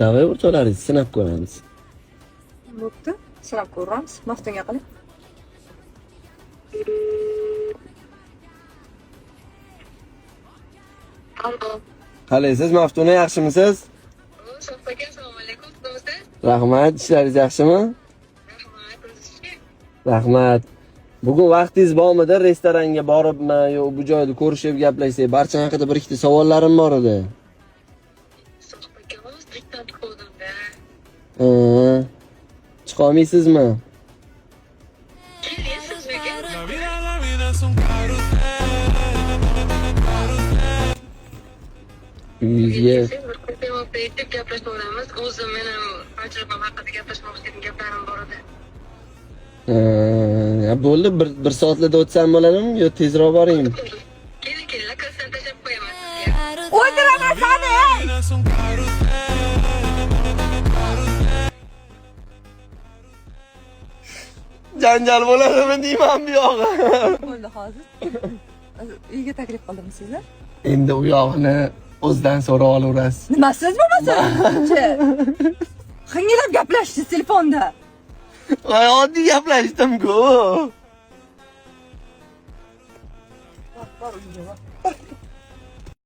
Davay o'rtalaringizni sinab ko'ramiz. Bo'pti, sinab ko'ramiz. Maftunga qiling. Allo. Qalaysiz, Maftuna, yaxshimisiz? Shoh aka, assalomu alaykum. Sizmisiz? Rahmat, ishlaringiz yaxshimi? Rahmat, o'zingizga. Rahmat. Bugun vaqtingiz bormidi? Restoranga boribmi yo bu joyda ko'rishib gaplashsak? Barcha haqida bir ikkita savollarim bor edi. Shoh aka, hozirlikdan ko'rdimda. Chiqa olmaysizmi? Kelaysiz uyga? Uyingizga Siz bir kun temizda yetib gaplashib o'zim men ham tajribam haqida gaplashmoqchi edim, gaplarim bor edi. bo'ldi, bir soatlarda o'tsam bo'ladimi yo tezroq boringmi? Keling, lokasiyan tashlab qo'yaman sizga. O'ldiraman seni! Janjal bo'ladimi deyman bu yog'i. Bo'ldi hozir. Uyga taklif qildimmi sizni? Endi u yog'ini o'zidan so'rab olaverasiz. Nima siz bo'lmasa? Hingilab gaplashdingiz telefonda. Voy, oddiy gaplashdim-ku. Bor uyga bor.